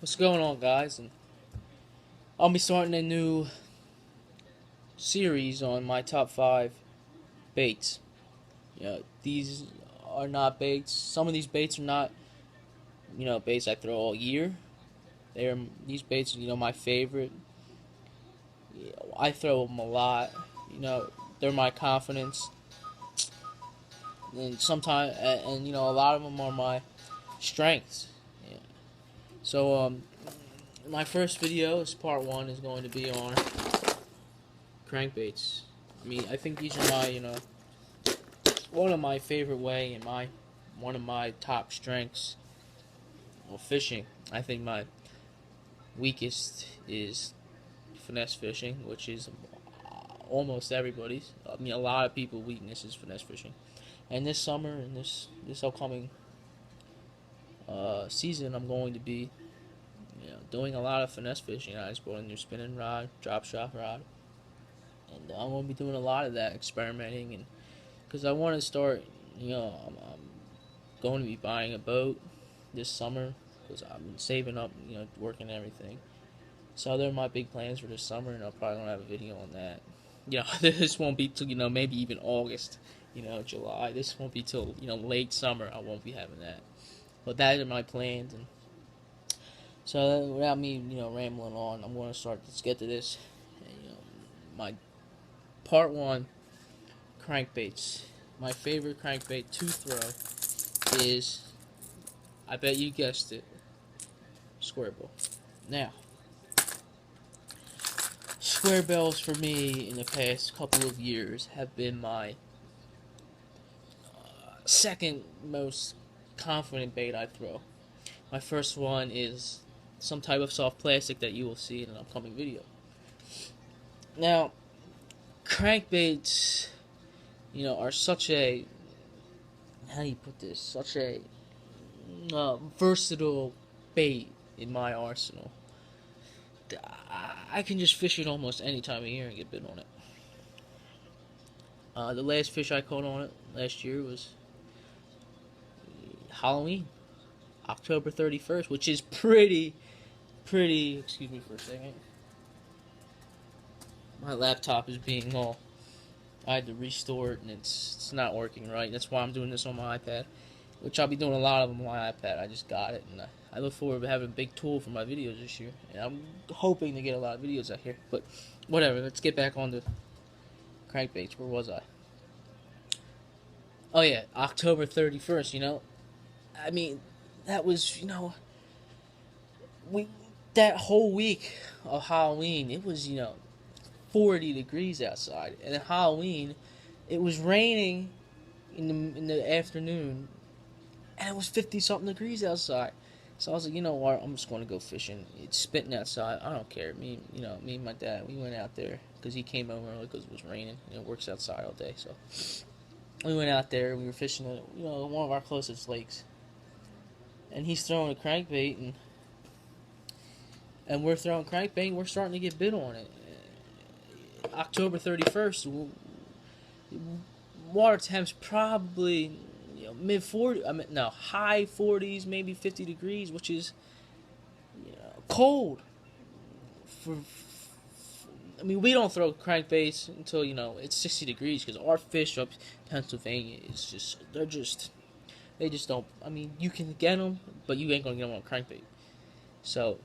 What's going on, guys? And I'll be starting a new series on my top 5 baits. These are not baits. Some of these baits are not, baits I throw all year. These baits are, my favorite. I throw them a lot. They're my confidence, and sometimes, a lot of them are my strengths. Yeah. So, my first video is part 1 is going to be on crankbaits. I think these are my, one of my favorite way and one of my top strengths. Well, fishing. I think my weakest is finesse fishing, which is almost everybody's. A lot of people's weakness is finesse fishing. And this summer and this upcoming season, I'm going to be, doing a lot of finesse fishing. I just bought a new spinning rod, drop shot rod, and I'm going to be doing a lot of that, experimenting, and because I want to start, I'm going to be buying a boat this summer because I've been saving up, working and everything. So they're my big plans for this summer, and I'll probably gonna have a video on that. This won't be till maybe even August, July. This won't be till late summer. I won't be having that. But that are my plans, and so without me rambling on, I'm gonna start. Let's get to this. And, my part 1 crankbaits. My favorite crankbait to throw is, I bet you guessed it, square bill. Now, square bills for me in the past couple of years have been my second most confident bait I throw. My first one is some type of soft plastic that you will see in an upcoming video. Now, crankbaits, are such a, how do you put this, such a versatile bait in my arsenal. I can just fish it almost any time of year and get bit on it. The last fish I caught on it last year was Halloween, October 31st, which is pretty, excuse me for a second. My laptop is being all, I had to restore it and it's not working right. That's why I'm doing this on my iPad, which I'll be doing a lot of them on my iPad. I just got it, and I look forward to having a big tool for my videos this year. And I'm hoping to get a lot of videos out here. But whatever, let's get back on the crankbaits. Where was I? Oh yeah, October 31st, that was, that whole week of Halloween, it was, 40 degrees outside. And at Halloween, it was raining in the afternoon, and it was 50-something degrees outside. So I was like, you know what, I'm just going to go fishing. It's spitting outside. I don't care. Me and my dad, we went out there because he came over early because it was raining. It works outside all day. So we went out there. We were fishing at, one of our closest lakes. And he's throwing a crankbait, and we're throwing crankbait, and we're starting to get bit on it. October 31st, water temps probably mid 40s, high 40s, maybe 50 degrees, which is cold. We don't throw crankbaits until it's 60 degrees because our fish up Pennsylvania is they just don't. You can get them, but you ain't gonna get them on crankbait. So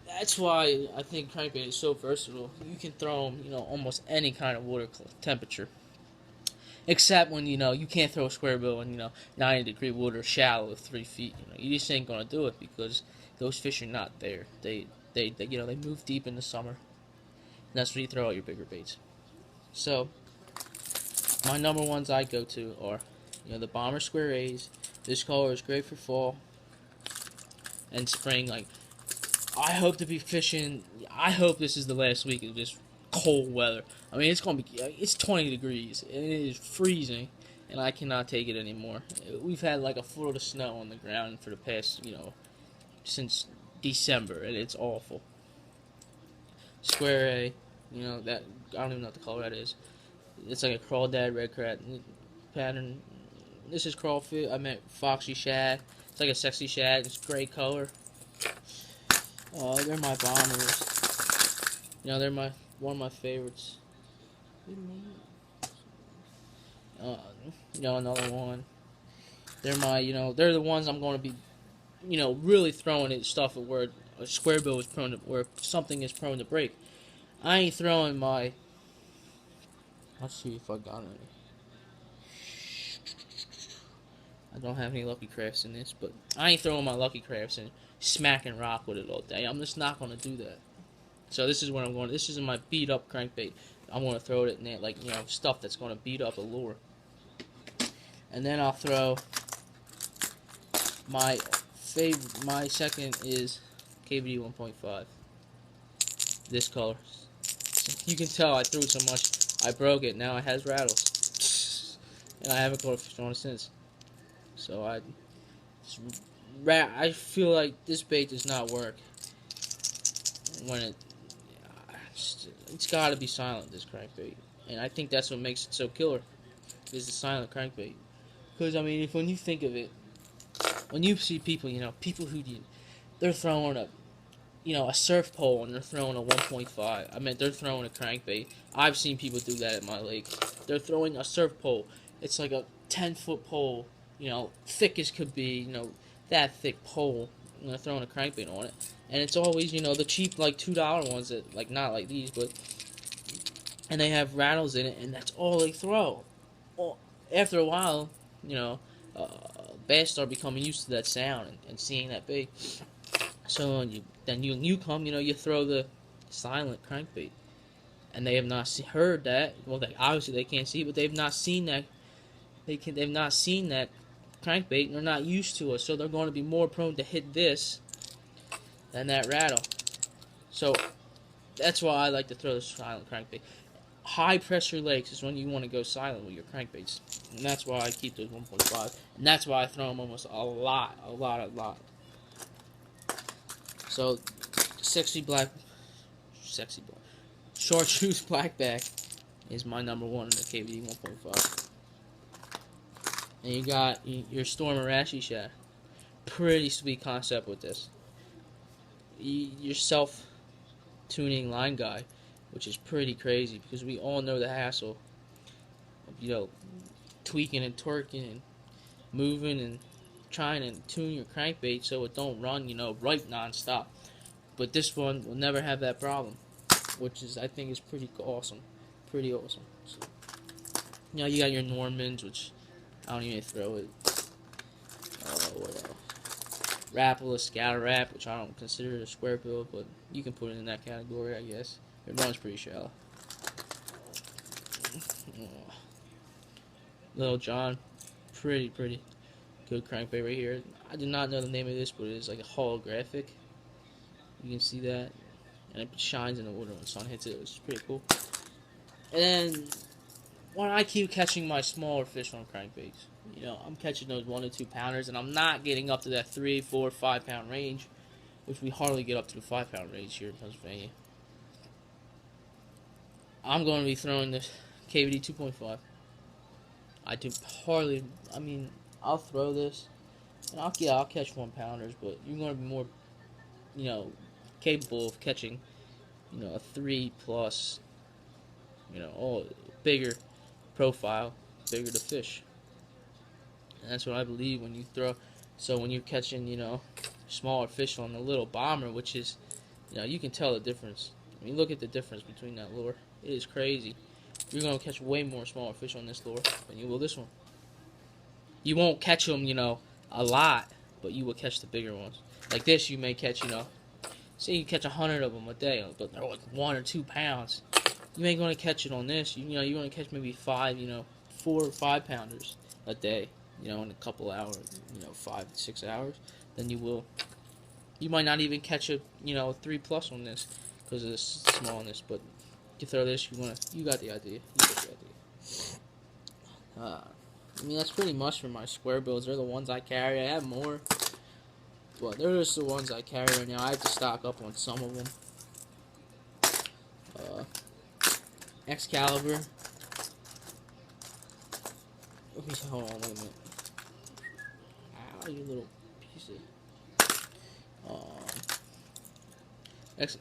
that's why I think crankbait is so versatile. You can throw them, almost any kind of water temperature. Except when, you can't throw a square bill in, 90-degree water shallow of 3 feet. You just ain't going to do it because those fish are not there. They move deep in the summer. And that's where you throw out your bigger baits. So, my number ones I go to are, the Bomber Square A's. This color is great for fall and spring. I hope to be fishing. I hope this is the last week of this cold weather. It's 20 degrees and it is freezing, and I cannot take it anymore. We've had like a foot of snow on the ground for the past, since December, and it's awful. Square A, that I don't even know what the color that is. It's like a crawdad red crab pattern. This is crawfish. I meant foxy shad. It's like a sexy shad. It's gray color. They're my bombers. You know, they're one of my favorites. Uh, you know, another one. They're my, you know, they're the ones I'm going to be, you know, really throwing at stuff where a square bill is prone to, where something is prone to break. I ain't throwing my. Let's see if I got any. I don't have any Lucky Crafts in this, but I ain't throwing my Lucky Crafts and smacking rock with it all day. I'm just not going to do that. So this is what I'm going. This is my beat up crankbait. I'm going to throw it in there, like, you know, stuff that's going to beat up a lure. And then I'll throw my favorite. My second is KBD 1.5. This color. You can tell I threw so much. I broke it. Now it has rattles, and I haven't caught a fish on it since. So I feel like this bait does not work when it's got to be silent, this crankbait, and I think that's what makes it so killer, is the silent crankbait. Because I mean, if when you think of it, when you see people, you know, people who they're throwing a surf pole and they're throwing a 1.5. I mean, they're throwing a crankbait. I've seen people do that at my lake. They're throwing a surf pole. It's like a 10-foot pole, you know, thick as could be, you know, that thick pole. And they're throwing a crankbait on it. And it's always, you know, the cheap, like, $2 ones that, like, not like these, but, and they have rattles in it, and that's all they throw. Well, after a while, you know, bass start becoming used to that sound and seeing that bait. So you come, you know, you throw the silent crankbait, and they have not heard that. Well, obviously they can't see, but they've not seen that. They've not seen that crankbait, and they're not used to it, so they're going to be more prone to hit this than that rattle. So that's why I like to throw the silent crankbait. High pressure lakes is when you want to go silent with your crankbaits, and that's why I keep those 1.5, and that's why I throw them almost a lot. So sexy black chartreuse blackback is my number one in the KVD 1.5. And you got your Storm Arashi Shad. Pretty sweet concept with this. Your self-tuning line guide, which is pretty crazy because we all know the hassle of, you know, tweaking and twerking and moving and trying to tune your crankbait so it don't run, you know, right nonstop. But this one will never have that problem, which is, I think, is pretty awesome. Pretty awesome. So, you know, you got your Normans, which I don't even throw it. What else? Rapala Scatter Wrap, which I don't consider a square bill, but you can put it in that category, I guess. It runs pretty shallow. Little John, pretty good crankbait right here. I do not know the name of this, but it is like a holographic. You can see that, and it shines in the water when the sun hits it, which is pretty cool. And then when I keep catching my smaller fish on crankbaits, you know, I'm catching those 1 to 2 pounders, and I'm not getting up to that 3, 4, 5 pound range, which we hardly get up to the 5 pound range here in Pennsylvania. I'm going to be throwing this KVD 2.5. I do hardly. I mean, I'll throw this, and I'll catch 1 pounders, but you're going to be more, you know, capable of catching, you know, a 3 plus, you know, all bigger profile, bigger the fish. And that's what I believe when you throw. So when you're catching, you know, smaller fish on the little bomber, which is, you know, you can tell the difference. I mean, look at the difference between that lure. It is crazy. You're going to catch way more smaller fish on this lure than you will this one. You won't catch them, you know, a lot, but you will catch the bigger ones. Like this, you may catch, you know, say you catch 100 of them a day, but they're like 1 or 2 pounds. You ain't going to catch it on this. You know, you're going to catch maybe 5, you know, 4 or 5 pounders a day, you know, in a couple hours, you know, 5 to 6 hours. Then you will. You might not even catch a, you know, 3 plus on this because of the smallness, but you throw this, you got the idea. You got the idea. I mean, that's pretty much for my square bills. They're the ones I carry. I have more, but they're just the ones I carry right now. I have to stock up on some of them. Excalibur. Hold on, wait a minute. Ow, you little piece of...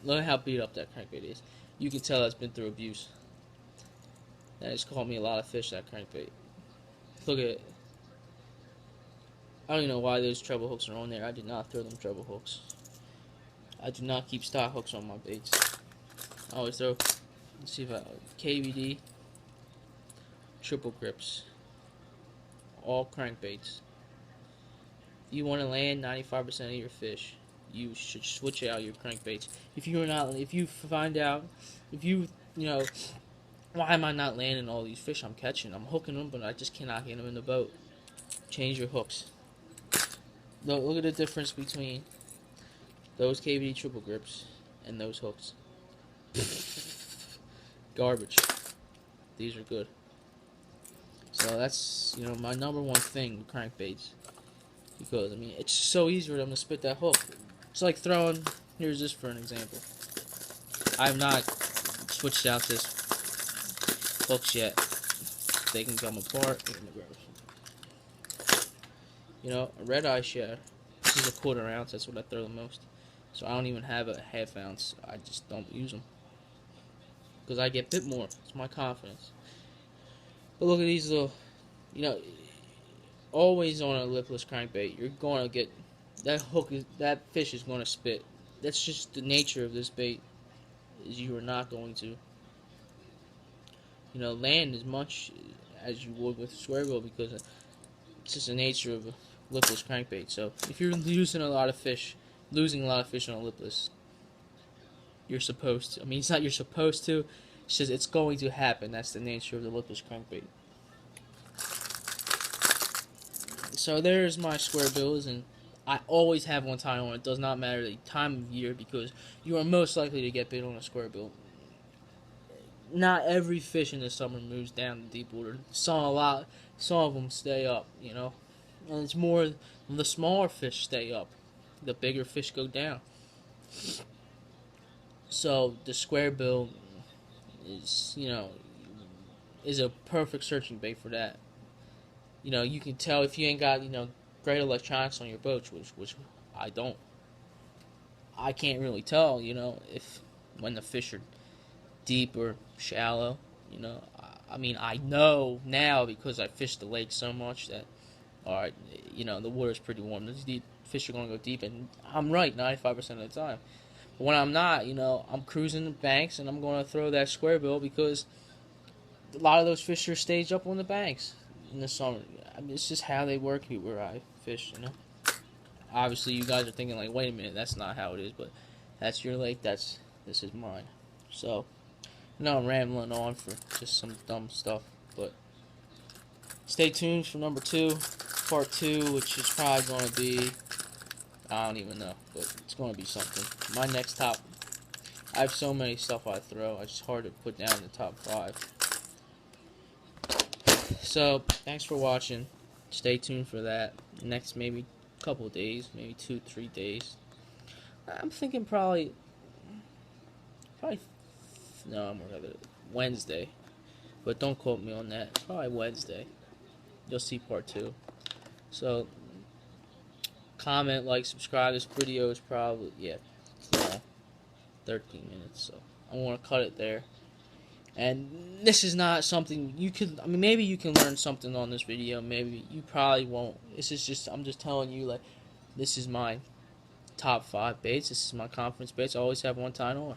Look at how beat up that crankbait is. You can tell it's been through abuse. That has caught me a lot of fish, that crankbait. Look at it. I don't even know why those treble hooks are on there. I did not throw them treble hooks. I do not keep stock hooks on my baits. I always throw, let's see if I, KBD, triple grips, all crankbaits. If you want to land 95% of your fish, you should switch out your crankbaits. If you find out, you know, why am I not landing all these fish I'm catching? I'm hooking them, but I just cannot get them in the boat. Change your hooks. Look at the difference between those KBD triple grips and those hooks. Garbage. These are good. So that's, my number one thing with crankbaits. Because, I mean, it's so easy for them to spit that hook. It's like throwing, here's this for an example. I have not switched out this hooks yet. They can come apart. A red eye shad. This is a 1/4 ounce. That's what I throw the most. So I don't even have a 1/2 ounce. I just don't use them. Because I get bit more. It's my confidence. But look at these little, always on a lipless crankbait, you're going to get, that fish is going to spit. That's just the nature of this bait, is you are not going to, land as much as you would with a square bill, because it's just the nature of a lipless crankbait. So if you're losing a lot of fish on a lipless, you're supposed to. I mean, it's not you're supposed to, it's just it's going to happen. That's the nature of the lipless crankbait. So there's my square bills, and I always have one tie on. It does not matter the time of year, because you are most likely to get bit on a square bill. Not every fish in the summer moves down to deep water. Some of them stay up, and it's more the smaller fish stay up. The bigger fish go down. So the square bill is a perfect searching bait for that. You can tell if you ain't got, great electronics on your boat, which I don't. I can't really tell, if when the fish are deep or shallow. I mean, I know now because I fished the lake so much that, alright, the water's pretty warm. These deep fish are going to go deep, and I'm right 95% of the time. But when I'm not, I'm cruising the banks, and I'm going to throw that square bill, because a lot of those fish are staged up on the banks in the summer. I mean, it's just how they work here where I fish, Obviously, you guys are thinking, like, wait a minute, that's not how it is, but that's your lake, this is mine. So, I'm rambling on for just some dumb stuff, but stay tuned for number 2, part 2, which is probably going to be, I don't even know, but it's going to be something. My next top, I have so many stuff I throw, it's just hard to put down the top 5. So, thanks for watching. Stay tuned for that. Next, maybe couple of days, maybe 2-3 days. I'm thinking probably no, I'm rather Wednesday, but don't quote me on that. Probably Wednesday. You'll see part 2. So comment, like, subscribe. This video is probably it's long, 13 minutes. So I want to cut it there. And this is not something you could. I mean, maybe you can learn something on this video. Maybe you probably won't. This is just. I'm just telling you, like, this is my top 5 baits. This is my confidence baits. I always have one tie on,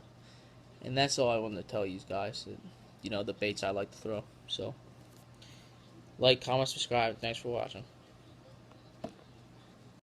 and that's all I wanted to tell you guys. That, the baits I like to throw. So, like, comment, subscribe. Thanks for watching.